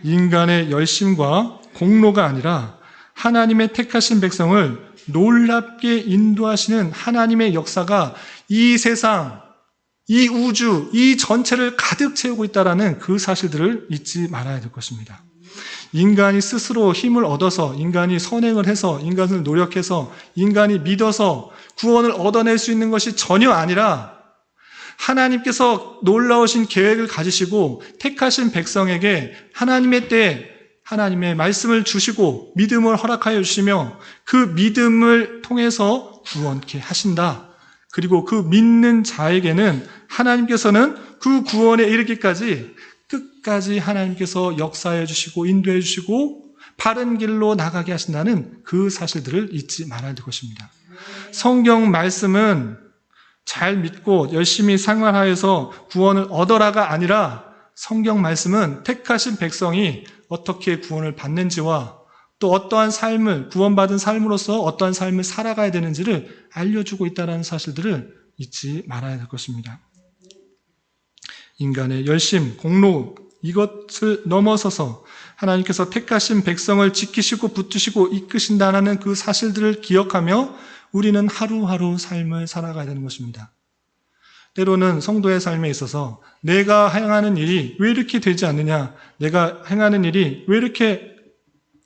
인간의 열심과 공로가 아니라 하나님의 택하신 백성을 놀랍게 인도하시는 하나님의 역사가 이 세상, 이 우주, 이 전체를 가득 채우고 있다는 그 사실들을 잊지 말아야 될 것입니다. 인간이 스스로 힘을 얻어서, 인간이 선행을 해서, 인간을 노력해서, 인간이 믿어서 구원을 얻어낼 수 있는 것이 전혀 아니라, 하나님께서 놀라우신 계획을 가지시고 택하신 백성에게 하나님의 때에 하나님의 말씀을 주시고 믿음을 허락하여 주시며 그 믿음을 통해서 구원케 하신다. 그리고 그 믿는 자에게는 하나님께서는 그 구원에 이르기까지 끝까지 하나님께서 역사해 주시고 인도해 주시고 바른 길로 나가게 하신다는 그 사실들을 잊지 말아야 될 것입니다. 성경 말씀은 잘 믿고 열심히 생활하여서 구원을 얻어라가 아니라, 성경 말씀은 택하신 백성이 어떻게 구원을 받는지와 또 어떠한 삶을, 구원받은 삶으로서 어떠한 삶을 살아가야 되는지를 알려주고 있다는 사실들을 잊지 말아야 될 것입니다. 인간의 열심, 공로, 이것을 넘어서서 하나님께서 택하신 백성을 지키시고 붙드시고 이끄신다는 그 사실들을 기억하며 우리는 하루하루 삶을 살아가야 되는 것입니다. 때로는 성도의 삶에 있어서 내가 행하는 일이 왜 이렇게 되지 않느냐, 내가 행하는 일이 왜 이렇게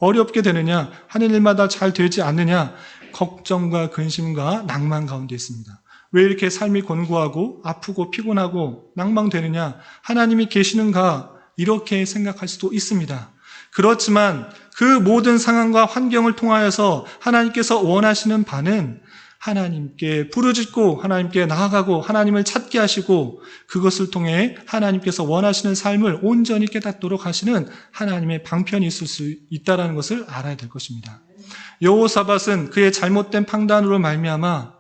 어렵게 되느냐, 하는 일마다 잘 되지 않느냐, 걱정과 근심과 낭만 가운데 있습니다. 왜 이렇게 삶이 곤고하고 아프고 피곤하고 낭망되느냐, 하나님이 계시는가, 이렇게 생각할 수도 있습니다. 그렇지만 그 모든 상황과 환경을 통하여서 하나님께서 원하시는 바는 하나님께 부르짖고 하나님께 나아가고 하나님을 찾게 하시고 그것을 통해 하나님께서 원하시는 삶을 온전히 깨닫도록 하시는 하나님의 방편이 있을 수 있다는 것을 알아야 될 것입니다. 여호사밧은 그의 잘못된 판단으로 말미암아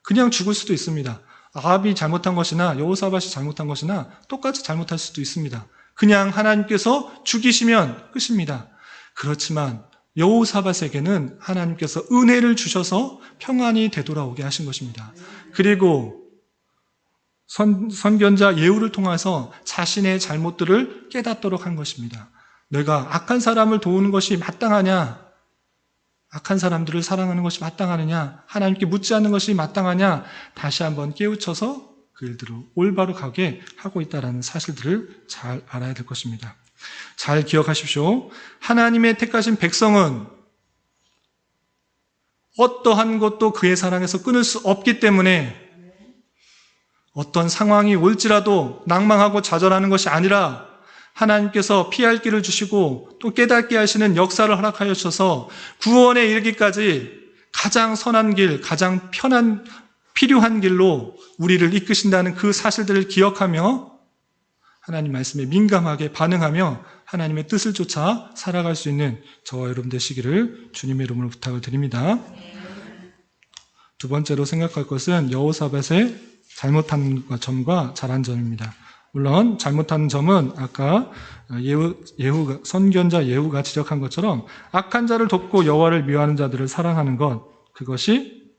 그냥 죽을 수도 있습니다. 아합이 잘못한 것이나 여호사밧이 잘못한 것이나 똑같이 잘못할 수도 있습니다. 그냥 하나님께서 죽이시면 끝입니다. 그렇지만 여호사밧에게는 하나님께서 은혜를 주셔서 평안이 되돌아오게 하신 것입니다. 그리고 선견자 예후를 통해서 자신의 잘못들을 깨닫도록 한 것입니다. 내가 악한 사람을 도우는 것이 마땅하냐? 악한 사람들을 사랑하는 것이 마땅하느냐? 하나님께 묻지 않는 것이 마땅하냐? 다시 한번 깨우쳐서 그 일들을 올바로 가게 하고 있다는 사실들을 잘 알아야 될 것입니다. 잘 기억하십시오. 하나님의 택하신 백성은 어떠한 것도 그의 사랑에서 끊을 수 없기 때문에 어떤 상황이 올지라도 낭망하고 좌절하는 것이 아니라 하나님께서 피할 길을 주시고 또 깨닫게 하시는 역사를 허락하여 주셔서 구원에 이르기까지 가장 선한 길, 가장 편한 필요한 길로 우리를 이끄신다는 그 사실들을 기억하며 하나님 말씀에 민감하게 반응하며 하나님의 뜻을 쫓아 살아갈 수 있는 저와 여러분 되시기를 주님의 이름으로 부탁을 드립니다. 두 번째로 생각할 것은 여호사밧의 잘못한 점과 잘한 점입니다. 물론 잘못한 점은 아까 선견자 예후가 지적한 것처럼 악한 자를 돕고 여호와를 미워하는 자들을 사랑하는 것, 그것이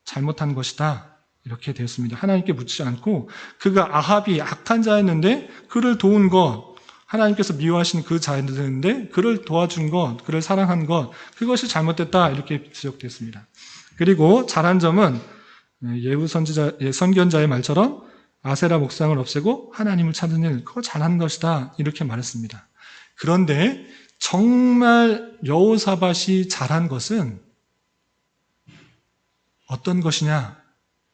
잘못한 것이다. 이렇게 되었습니다. 하나님께 묻지 않고 그가 아합이 악한 자였는데 그를 도운 것, 하나님께서 미워하시는 그 자였는데 그를 도와준 것, 그를 사랑한 것, 그것이 잘못됐다. 이렇게 지적되었습니다. 그리고 잘한 점은 예후 선견자의 말처럼 아세라 목상을 없애고 하나님을 찾는 일, 그거 잘한 것이다. 이렇게 말했습니다. 그런데 정말 여호사밧이 잘한 것은 어떤 것이냐?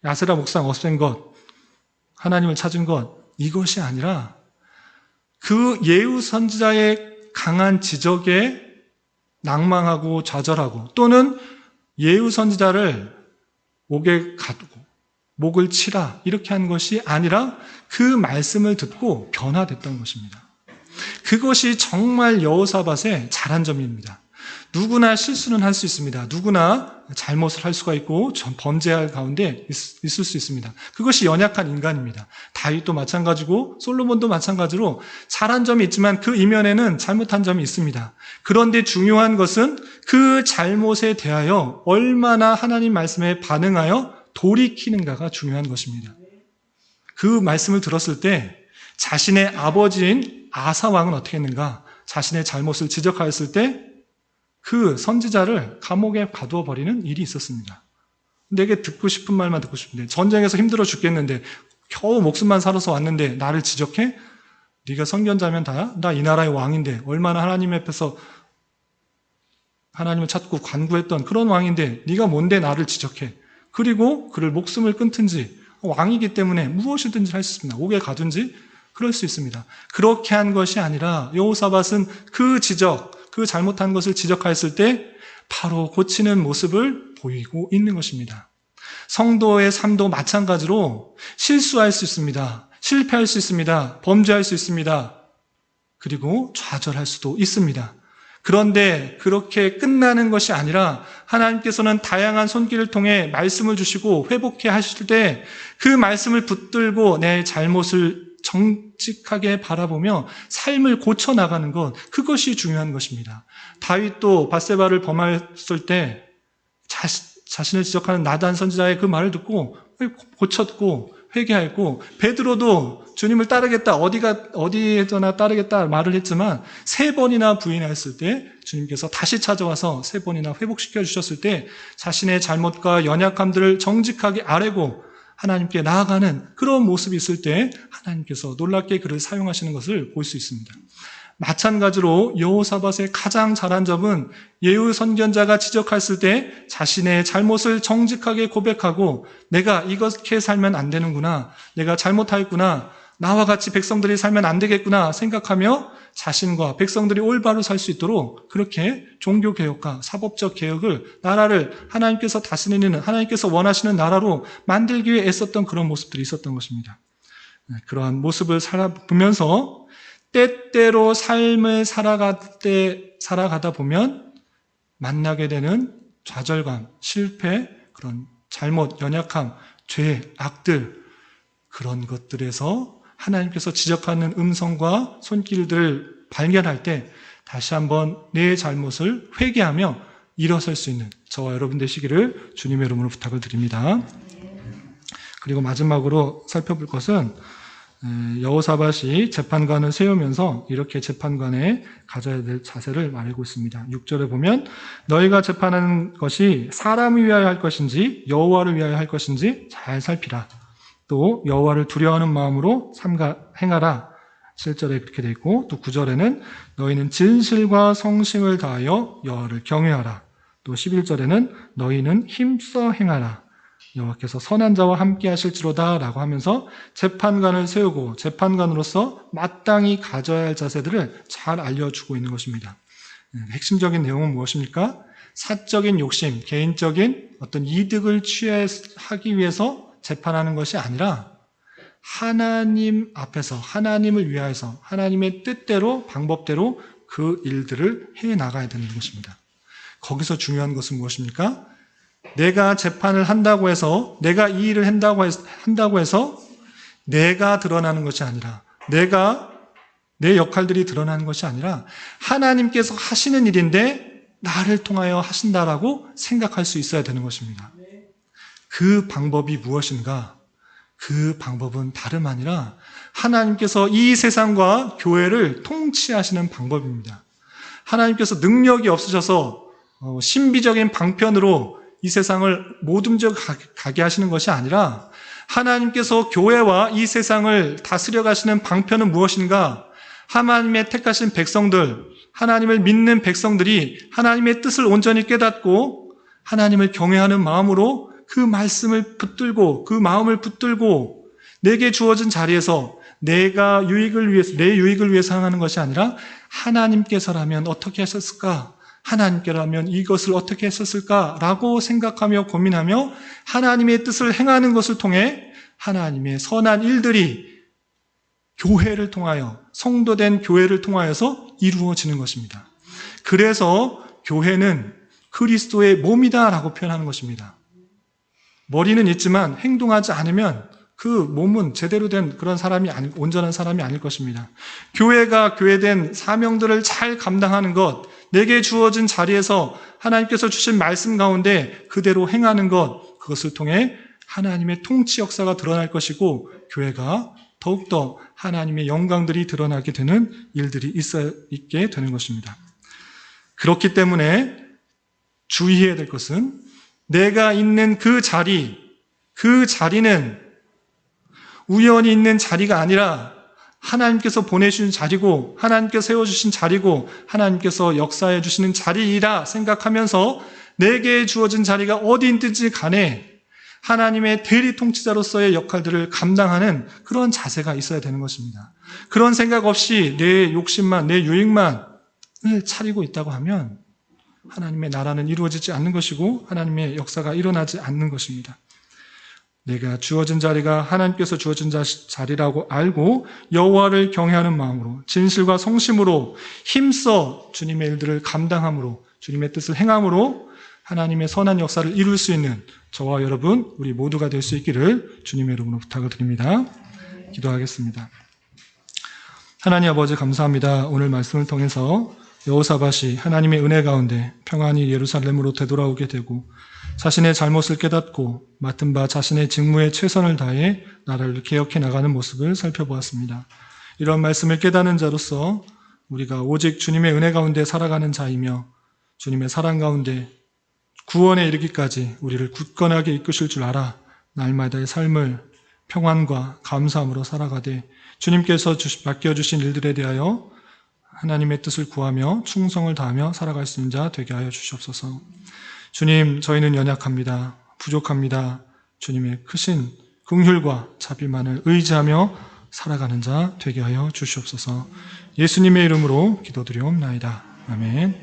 아세라 목상 없앤 것, 하나님을 찾은 것, 이것이 아니라 그 예후 선지자의 강한 지적에 낭망하고 좌절하고 또는 예후 선지자를 옥에 가두고 목을 치라 이렇게 한 것이 아니라 그 말씀을 듣고 변화됐던 것입니다. 그것이 정말 여호사밧의 잘한 점입니다. 누구나 실수는 할 수 있습니다. 누구나 잘못을 할 수가 있고 범죄할 가운데 있을 수 있습니다. 그것이 연약한 인간입니다. 다윗도 마찬가지고 솔로몬도 마찬가지로 잘한 점이 있지만 그 이면에는 잘못한 점이 있습니다. 그런데 중요한 것은 그 잘못에 대하여 얼마나 하나님 말씀에 반응하여 돌이키는가가 중요한 것입니다. 그 말씀을 들었을 때 자신의 아버지인 아사 왕은 어떻게 했는가? 자신의 잘못을 지적하였을 때 그 선지자를 감옥에 가두어 버리는 일이 있었습니다. 내게 듣고 싶은 말만 듣고 싶은데 전쟁에서 힘들어 죽겠는데 겨우 목숨만 살아서 왔는데 나를 지적해? 네가 선견자면 다야? 나 이 나라의 왕인데 얼마나 하나님 앞에서 하나님을 찾고 간구했던 그런 왕인데 네가 뭔데 나를 지적해? 그리고 그를 목숨을 끊든지 왕이기 때문에 무엇이든지 할 수 있습니다. 옥에 가든지 그럴 수 있습니다. 그렇게 한 것이 아니라 여호사밧은 그 지적, 그 잘못한 것을 지적하였을 때 바로 고치는 모습을 보이고 있는 것입니다. 성도의 삶도 마찬가지로 실수할 수 있습니다. 실패할 수 있습니다. 범죄할 수 있습니다. 그리고 좌절할 수도 있습니다. 그런데 그렇게 끝나는 것이 아니라 하나님께서는 다양한 손길을 통해 말씀을 주시고 회복해 하실 때 그 말씀을 붙들고 내 잘못을 정직하게 바라보며 삶을 고쳐나가는 것, 그것이 중요한 것입니다. 다윗도 밧세바를 범했을 때 자신을 지적하는 나단 선지자의 그 말을 듣고 고쳤고 회개했고, 베드로도 주님을 따르겠다, 어디에서나 따르겠다 말을 했지만 3번이나 부인했을 때 주님께서 다시 찾아와서 3번이나 회복시켜 주셨을 때 자신의 잘못과 연약함들을 정직하게 아뢰고 하나님께 나아가는 그런 모습이 있을 때 하나님께서 놀랍게 그를 사용하시는 것을 볼 수 있습니다. 마찬가지로 여호사밧의 가장 잘한 점은 예후 선견자가 지적했을 때 자신의 잘못을 정직하게 고백하고 내가 이렇게 살면 안 되는구나, 내가 잘못하였구나, 나와 같이 백성들이 살면 안 되겠구나 생각하며 자신과 백성들이 올바로 살 수 있도록 그렇게 종교개혁과 사법적 개혁을, 나라를 하나님께서 다스리는, 하나님께서 원하시는 나라로 만들기 위해 애썼던 그런 모습들이 있었던 것입니다. 그러한 모습을 살아보면서 때때로 삶을 살아가다 보면 만나게 되는 좌절감, 실패, 그런 잘못, 연약함, 죄, 악들, 그런 것들에서 하나님께서 지적하는 음성과 손길들을 발견할 때 다시 한번 내 잘못을 회개하며 일어설 수 있는 저와 여러분 되시기를 주님의 이름으로 부탁을 드립니다. 그리고 마지막으로 살펴볼 것은 여호사밧이 재판관을 세우면서 이렇게 재판관에 가져야 될 자세를 말하고 있습니다. 6절에 보면 너희가 재판하는 것이 사람을 위하여 할 것인지 여호와를 위하여 할 것인지 잘 살피라. 또 여호와를 두려워하는 마음으로 행하라. 7절에 그렇게 되어 있고, 또 9절에는 너희는 진실과 성심을 다하여 여호와를 경외하라. 또 11절에는 너희는 힘써 행하라. 여호와께서 선한 자와 함께 하실지로다 라고 하면서 재판관을 세우고 재판관으로서 마땅히 가져야 할 자세들을 잘 알려주고 있는 것입니다. 핵심적인 내용은 무엇입니까? 사적인 욕심, 개인적인 어떤 이득을 취하기 위해서 재판하는 것이 아니라 하나님 앞에서 하나님을 위하여서 하나님의 뜻대로 방법대로 그 일들을 해나가야 되는 것입니다. 거기서 중요한 것은 무엇입니까? 내가 재판을 한다고 해서, 내가 이 일을 한다고 해서 내가 드러나는 것이 아니라, 내 역할들이 드러나는 것이 아니라 하나님께서 하시는 일인데 나를 통하여 하신다라고 생각할 수 있어야 되는 것입니다. 그 방법이 무엇인가? 그 방법은 다름 아니라 하나님께서 이 세상과 교회를 통치하시는 방법입니다. 하나님께서 능력이 없으셔서 신비적인 방편으로 이 세상을 못 움직여가게 하시는 것이 아니라 하나님께서 교회와 이 세상을 다스려 가시는 방편은 무엇인가? 하나님의 택하신 백성들, 하나님을 믿는 백성들이 하나님의 뜻을 온전히 깨닫고 하나님을 경외하는 마음으로 그 말씀을 붙들고 그 마음을 붙들고 내게 주어진 자리에서 내 유익을 위해서 행하는 것이 아니라 하나님께서라면 어떻게 하셨을까? 하나님께라면 이것을 어떻게 했었을까라고 생각하며 고민하며 하나님의 뜻을 행하는 것을 통해 하나님의 선한 일들이 교회를 통하여, 성도된 교회를 통하여서 이루어지는 것입니다. 그래서 교회는 그리스도의 몸이다라고 표현하는 것입니다. 머리는 있지만 행동하지 않으면 그 몸은 제대로 된 그런 사람이 온전한 사람이 아닐 것입니다. 교회가 교회된 사명들을 잘 감당하는 것, 내게 주어진 자리에서 하나님께서 주신 말씀 가운데 그대로 행하는 것, 그것을 통해 하나님의 통치 역사가 드러날 것이고 교회가 더욱더 하나님의 영광들이 드러나게 되는 일들이 있게 되는 것입니다. 그렇기 때문에 주의해야 될 것은 내가 있는 그 자리는 우연히 있는 자리가 아니라 하나님께서 보내주신 자리고 하나님께서 세워주신 자리고 하나님께서 역사해 주시는 자리이라 생각하면서 내게 주어진 자리가 어디 있든지 간에 하나님의 대리 통치자로서의 역할들을 감당하는 그런 자세가 있어야 되는 것입니다. 그런 생각 없이 내 욕심만, 내 유익만을 차리고 있다고 하면 하나님의 나라는 이루어지지 않는 것이고 하나님의 역사가 일어나지 않는 것입니다. 내가 주어진 자리가 하나님께서 주어진 자리라고 알고 여호와를 경외하는 마음으로 진실과 성심으로 힘써 주님의 일들을 감당함으로 주님의 뜻을 행함으로 하나님의 선한 역사를 이룰 수 있는 저와 여러분 우리 모두가 될 수 있기를 주님의 이름으로 부탁을 드립니다. 기도하겠습니다. 하나님 아버지 감사합니다. 오늘 말씀을 통해서 여호사밧이 하나님의 은혜 가운데 평안히 예루살렘으로 되돌아오게 되고 자신의 잘못을 깨닫고 맡은 바 자신의 직무에 최선을 다해 나라를 개혁해 나가는 모습을 살펴보았습니다. 이런 말씀을 깨닫는 자로서 우리가 오직 주님의 은혜 가운데 살아가는 자이며 주님의 사랑 가운데 구원에 이르기까지 우리를 굳건하게 이끄실 줄 알아 날마다의 삶을 평안과 감사함으로 살아가되 주님께서 맡겨주신 일들에 대하여 하나님의 뜻을 구하며 충성을 다하며 살아갈 수 있는 자 되게 하여 주시옵소서. 주님, 저희는 연약합니다. 부족합니다. 주님의 크신 긍휼과 자비만을 의지하며 살아가는 자 되게 하여 주시옵소서. 예수님의 이름으로 기도드리옵나이다. 아멘.